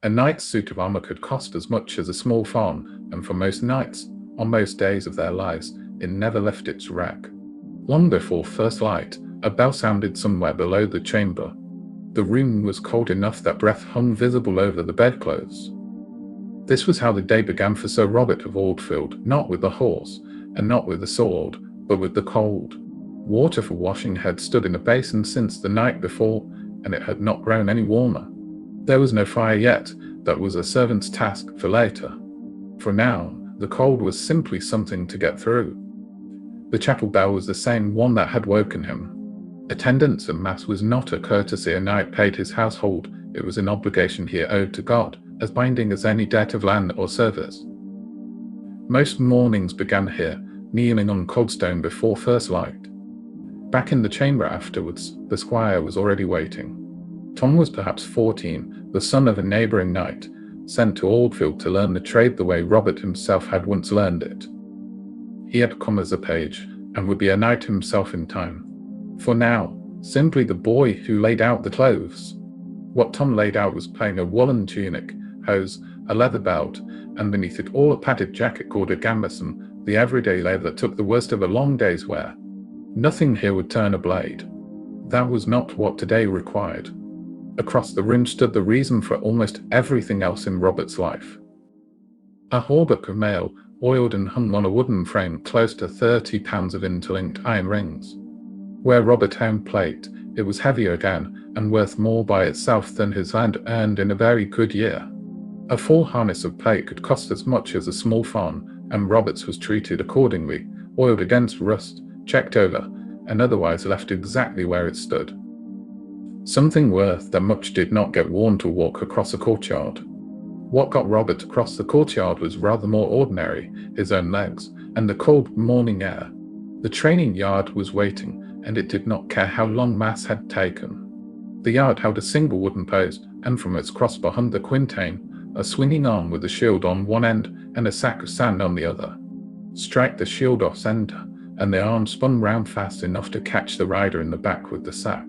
A knight's suit of armor could cost as much as a small farm, and for most knights, on most days of their lives, it never left its rack. Long before first light, a bell sounded somewhere below the chamber. The room was cold enough that breath hung visible over the bedclothes. This was how the day began for Sir Robert of Aldfield, not with the horse, and not with the sword, but with the cold. Water for washing had stood in a basin since the night before, and it had not grown any warmer. There was no fire yet, that was a servant's task for later. For now, the cold was simply something to get through. The chapel bell was the same one that had woken him. Attendance at Mass was not a courtesy a knight paid his household, it was an obligation he owed to God, as binding as any debt of land or service. Most mornings began here, kneeling on cold stone before first light. Back in the chamber afterwards, the squire was already waiting. Tom was perhaps 14, the son of a neighbouring knight, sent to Aldfield to learn the trade the way Robert himself had once learned it. He had come as a page, and would be a knight himself in time. For now, simply the boy who laid out the clothes. What Tom laid out was plain: a woolen tunic, hose, a leather belt, and beneath it all a padded jacket called a gambeson, the everyday layer that took the worst of a long day's wear. Nothing here would turn a blade. That was not what today required. Across the room stood the reason for almost everything else in Robert's life. A hauberk of mail, oiled and hung on a wooden frame, close to 30 pounds of interlinked iron rings. Where Robert owned plate, it was heavier again, and worth more by itself than his land earned in a very good year. A full harness of plate could cost as much as a small farm, and Robert's was treated accordingly, oiled against rust, checked over, and otherwise left exactly where it stood. Something worth that much did not get worn to walk across a courtyard. What got Robert across the courtyard was rather more ordinary: his own legs, and the cold morning air. The training yard was waiting, and it did not care how long Mass had taken. The yard held a single wooden post, and from its crossbar hung the quintain, a swinging arm with a shield on one end and a sack of sand on the other. Strike the shield off center, and the arm spun round fast enough to catch the rider in the back with the sack.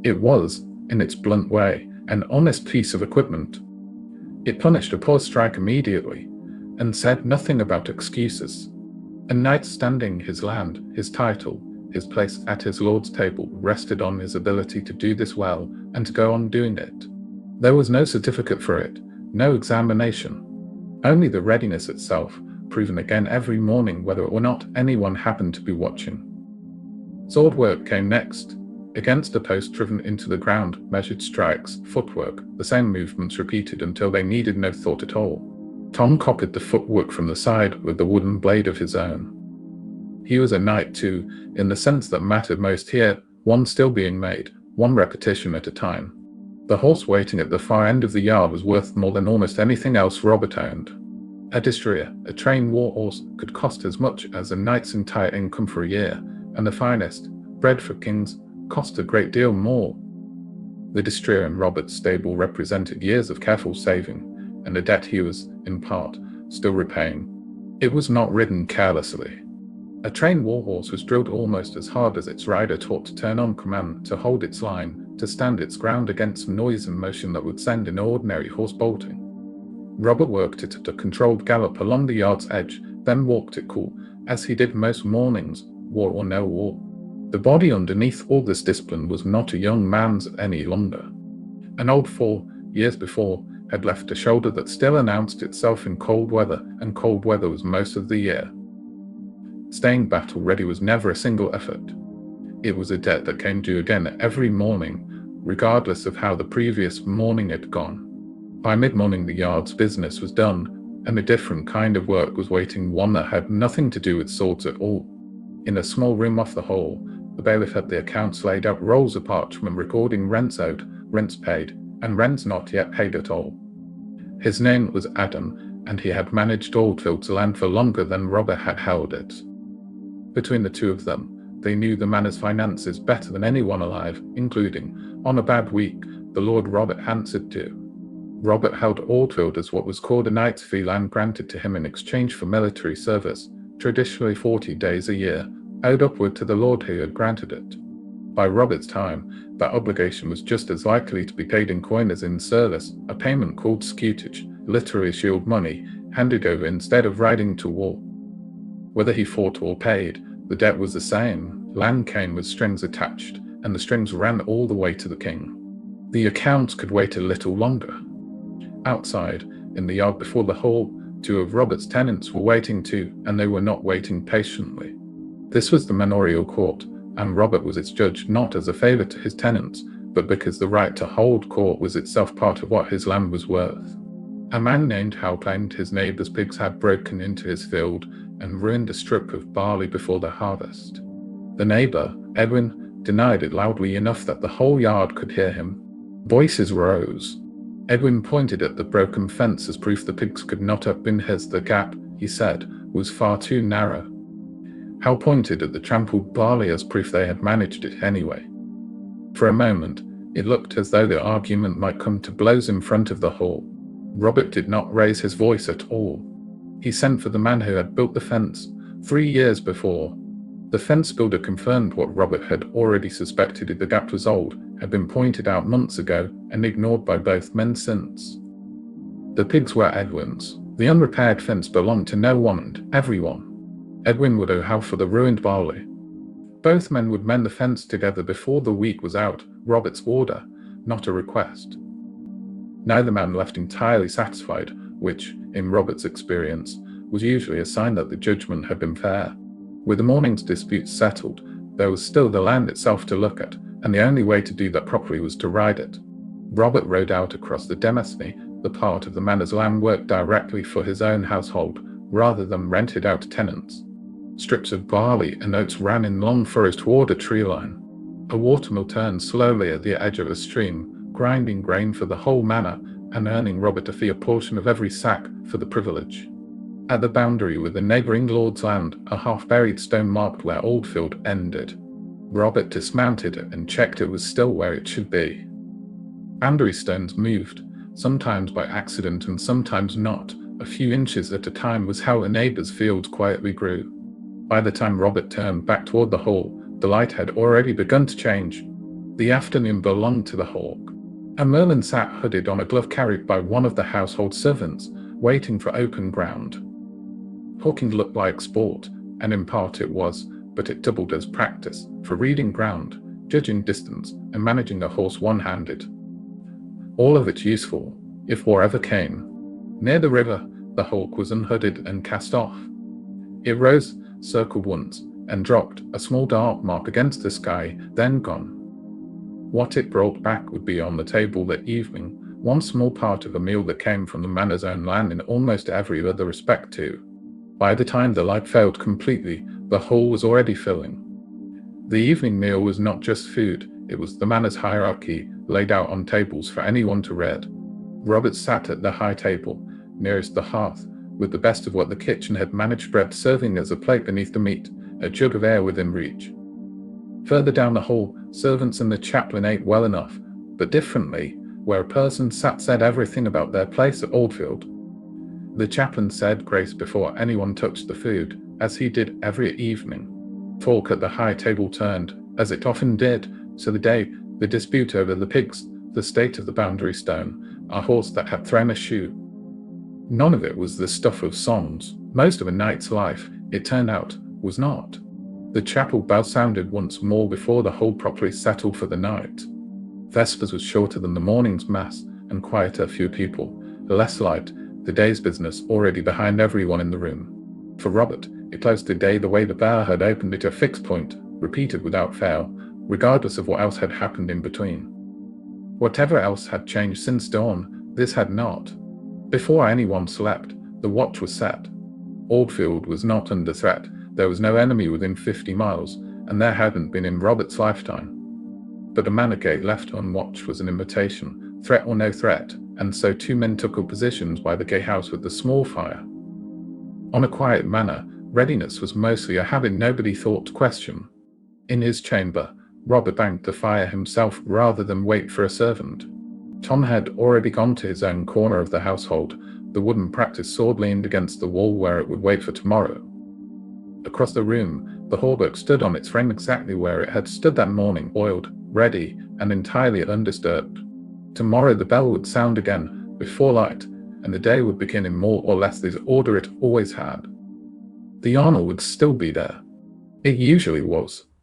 It was, in its blunt way, an honest piece of equipment. It punished a poor strike immediately, and said nothing about excuses. A knight standing his land, his title, his place at his lord's table rested on his ability to do this well and to go on doing it. There was no certificate for it, no examination, only the readiness itself, proven again every morning whether or not anyone happened to be watching. Sword work came next. Against a post driven into the ground, measured strikes, footwork, the same movements repeated until they needed no thought at all. Tom copied the footwork from the side with the wooden blade of his own. He was a knight too, in the sense that mattered most here, one still being made, one repetition at a time. The horse waiting at the far end of the yard was worth more than almost anything else Robert owned. A destrier, a trained warhorse, could cost as much as a knight's entire income for a year, and the finest, bred for kings, cost a great deal more. The destrier in Robert's stable represented years of careful saving, and a debt he was, in part, still repaying. It was not ridden carelessly. A trained warhorse was drilled almost as hard as its rider, taught to turn on command, to hold its line, to stand its ground against noise and motion that would send an ordinary horse bolting. Robert worked it at a controlled gallop along the yard's edge, then walked it cool, as he did most mornings, war or no war. The body underneath all this discipline was not a young man's any longer. An old fall, years before, had left a shoulder that still announced itself in cold weather, and cold weather was most of the year. Staying battle ready was never a single effort. It was a debt that came due again every morning, regardless of how the previous morning had gone. By mid-morning the yard's business was done, and a different kind of work was waiting, one that had nothing to do with swords at all. In a small room off the hall, the bailiff had the accounts laid out, rolls of parchment recording rents owed, rents paid, and rents not yet paid at all. His name was Adam, and he had managed Aldfield's land for longer than Robert had held it. Between the two of them, they knew the manor's finances better than anyone alive, including, on a bad week, the Lord Robert answered to. Robert held Aldfield as what was called a knight's fee, land granted to him in exchange for military service, traditionally 40 days a year, owed upward to the lord who had granted it. By Robert's time, That obligation was just as likely to be paid in coin as in service, a payment called scutage, literally shield money, handed over instead of riding to war. Whether he fought or paid, the debt was the same. Land came with strings attached, and the strings ran all the way to the king. The accounts could wait a little longer. Outside, in the yard before the hall, 2 of Robert's tenants were waiting too, and they were not waiting patiently. This was the manorial court, and Robert was its judge not as a favour to his tenants, but because the right to hold court was itself part of what his land was worth. A man named Howe claimed his neighbour's pigs had broken into his field and ruined a strip of barley before the harvest. The neighbour, Edwin, denied it loudly enough that the whole yard could hear him. Voices rose. Edwin pointed at the broken fence as proof the pigs could not have been his. The gap, he said, was far too narrow. Howe pointed at the trampled barley as proof they had managed it anyway. For a moment, it looked as though the argument might come to blows in front of the hall. Robert did not raise his voice at all. He sent for the man who had built the fence 3 years before. The fence builder confirmed what Robert had already suspected. The gap was old, had been pointed out months ago, and ignored by both men since. The pigs were Edwin's. The unrepaired fence belonged to no one and everyone. Edwin would owe Howe for the ruined barley. Both men would mend the fence together before the week was out, Robert's order, not a request. Neither man left entirely satisfied, which, in Robert's experience, was usually a sign that the judgment had been fair. With the morning's dispute settled, there was still the land itself to look at, and the only way to do that properly was to ride it. Robert rode out across the demesne, the part of the manor's land worked directly for his own household, rather than rented out to tenants. Strips of barley and oats ran in long furrows toward a tree line. A watermill turned slowly at the edge of a stream, grinding grain for the whole manor, and earning Robert a fee a portion of every sack for the privilege. At the boundary with the neighbouring lord's land, a half-buried stone marked where Aldfield ended. Robert dismounted it and checked it was still where it should be. Boundary stones moved, sometimes by accident and sometimes not. A few inches at a time was how a neighbour's field quietly grew. By the time Robert turned back toward the hall, the light had already begun to change. The afternoon belonged to the hawk. A merlin sat hooded on a glove carried by one of the household servants, waiting for open ground. Hawking looked like sport, and in part it was, but it doubled as practice, for reading ground, judging distance, and managing a horse one-handed. All of it useful, if war ever came. Near the river, the hawk was unhooded and cast off. It rose, circled once, and dropped, a small dark mark against the sky, then gone. What it brought back would be on the table that evening, one small part of a meal that came from the manor's own land in almost every other respect too. By the time the light failed completely, the hall was already filling. The evening meal was not just food, it was the manor's hierarchy, laid out on tables for anyone to read. Robert sat at the high table, nearest the hearth, with the best of what the kitchen had managed spread serving as a plate beneath the meat, a jug of ale within reach. Further down the hall, servants and the chaplain ate well enough, but differently, where a person sat said everything about their place at Aldfield. The chaplain said grace before anyone touched the food, as he did every evening. Talk at the high table turned, as it often did, so the dispute over the pigs, the state of the boundary stone, a horse that had thrown a shoe. None of it was the stuff of songs. Most of a knight's life, it turned out, was not. The chapel bell sounded once more before the whole properly settled for the night. Vespers was shorter than the morning's mass, and quieter, few people, less light, the day's business already behind everyone in the room. For Robert, it closed the day the way the bell had opened it, a fixed point, repeated without fail, regardless of what else had happened in between. Whatever else had changed since dawn, this had not. Before anyone slept, the watch was set. Aldfield was not under threat, there was no enemy within 50 miles, and there hadn't been in Robert's lifetime. But a manor gate left unwatched was an invitation, threat or no threat, and so 2 men took up positions by the gatehouse with the small fire. On a quiet manor, readiness was mostly a habit nobody thought to question. In his chamber, Robert banked the fire himself rather than wait for a servant. Tom had already gone to his own corner of the household. The wooden practice sword leaned against the wall where it would wait for tomorrow. Across the room, the hauberk stood on its frame exactly where it had stood that morning, oiled, ready and entirely undisturbed. Tomorrow the bell would sound again before light, and the day would begin in more or less the order it always had. The yarnel would still be there. It usually was.